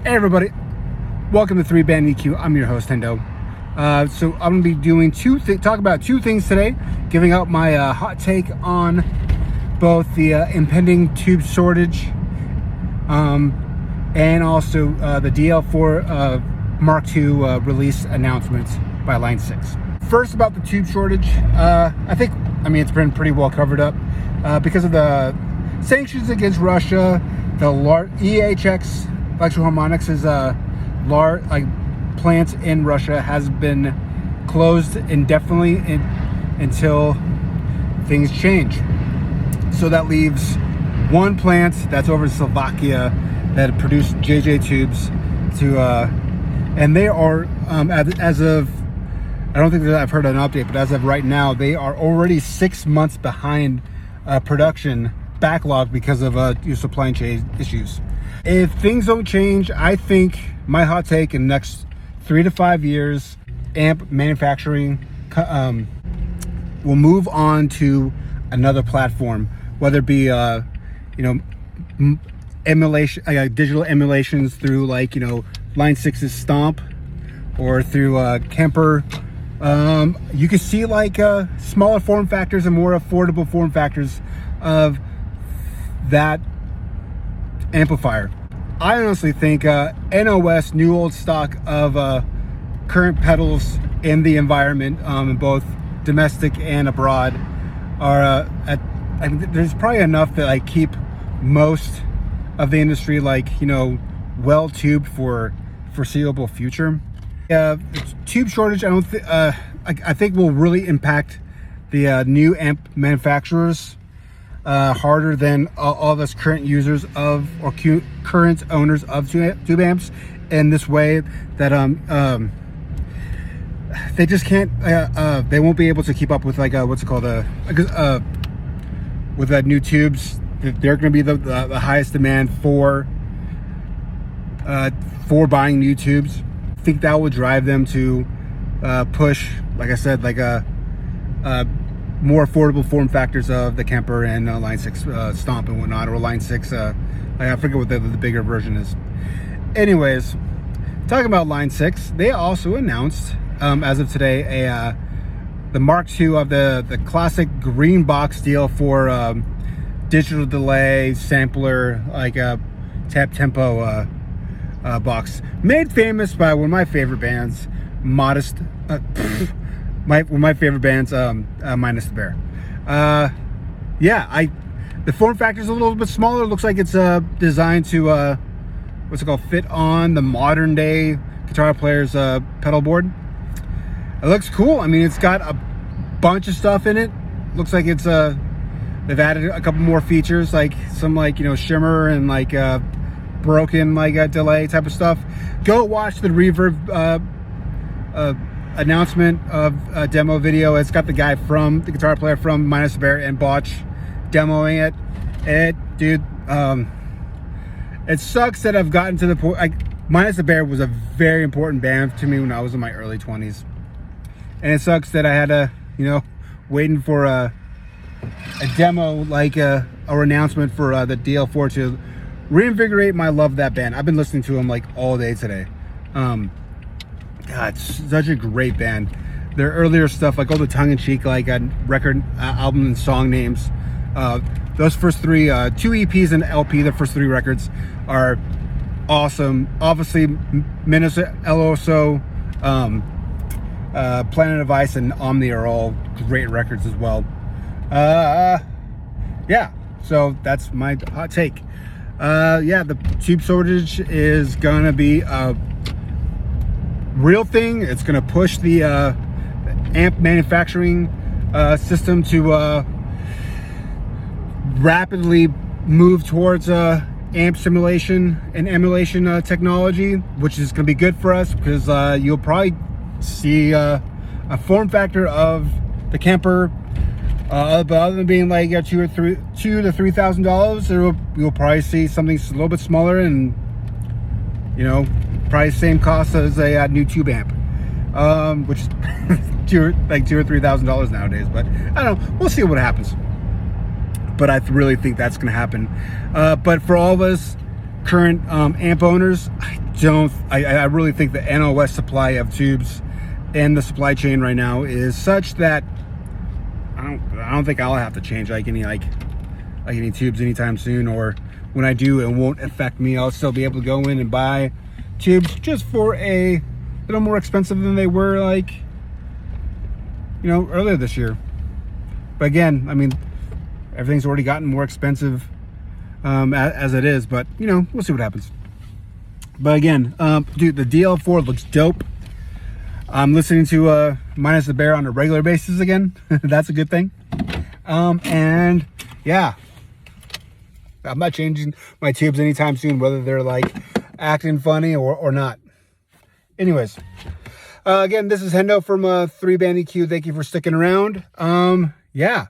Hey everybody, welcome to 3-Band EQ. I'm your host Hendo. So I'm going to be doing talk about two things today, giving out my hot take on both the impending tube shortage and also the DL4 Mark II release announcements by Line 6. First, about the tube shortage, I mean it's been pretty well covered up because of the sanctions against Russia. The EHX Electro-Harmonics is plants in Russia has been closed indefinitely until things change. So that leaves one plant that's over in Slovakia that produced JJ tubes and they are as of, I don't think that I've heard an update, but as of right now they are already 6 months behind production backlog because of supply chain issues. If things don't change, I think my hot take in the next 3 to 5 years, amp manufacturing will move on to another platform, whether it be emulation, digital emulations through Line 6's Stomp or through Kemper. You can see smaller form factors and more affordable form factors of that amplifier. I honestly think NOS, new old stock of current pedals in the environment, in both domestic and abroad, are there's probably enough that keep most of the industry well tubed for foreseeable future. Tube shortage, I think will really impact the new amp manufacturers harder than all of us current users of or current owners of tube amps, in this way that they just can't they won't be able to keep up with what's it called with new tubes. They're going to be the highest demand for buying new tubes. I think that will drive them to push, like I said, more affordable form factors of the Kemper and Line 6 Stomp and whatnot, or Line 6 I forget what the bigger version is. Anyways, talking about Line 6, they also announced as of today the Mark II of the classic green box DL4 digital delay sampler, tap tempo box, made famous by one of my favorite bands, Minus the Bear. The form factor is a little bit smaller. It looks like it's designed to fit on the modern day guitar player's pedal board. It looks cool. I mean, it's got a bunch of stuff in it. Looks like it's they've added a couple more features, like some shimmer and broken delay type of stuff. Go watch the Reverb announcement of a demo video. It's got the guy from the guitar player from Minus the Bear and Botch demoing it. Dude, it sucks that I've gotten to the point. Minus the Bear was a very important band to me when I was in my early 20s, and it sucks that I had to waiting for a demo or announcement for the DL4 to reinvigorate my love of that band. I've been listening to them all day today. God, it's such a great band. Their earlier stuff, all the tongue-in-cheek record album and song names, those first three, 2 EPs and LP, the first 3 records are awesome. Obviously Minnesota, LOSO, Planet of Ice and Omni are all great records as well. So that's my hot take. The tube shortage is gonna be a real thing. It's gonna push the amp manufacturing system to rapidly move towards amp simulation and emulation technology, which is gonna be good for us because you'll probably see a form factor of the Kemper, but other than being $2,000 to $3,000, you'll probably see something a little bit smaller and probably the same cost as a new tube amp, which is $2,000 or $3,000 nowadays. But I don't know, we'll see what happens. But I really think that's going to happen. But for all of us current amp owners, I really think the NOS supply of tubes and the supply chain right now is such that I don't think I'll have to change any tubes anytime soon, or when I do, it won't affect me. I'll still be able to go in and buy tubes just for a little more expensive than they were earlier this year. But again, I mean, everything's already gotten more expensive as it is, but we'll see what happens. But again, dude, the DL4 looks dope. I'm listening to Minus the Bear on a regular basis again. That's a good thing. And yeah, I'm not changing my tubes anytime soon, whether they're acting funny or not. Anyways, again, this is Hendo from 3Band EQ. Thank you for sticking around. Yeah.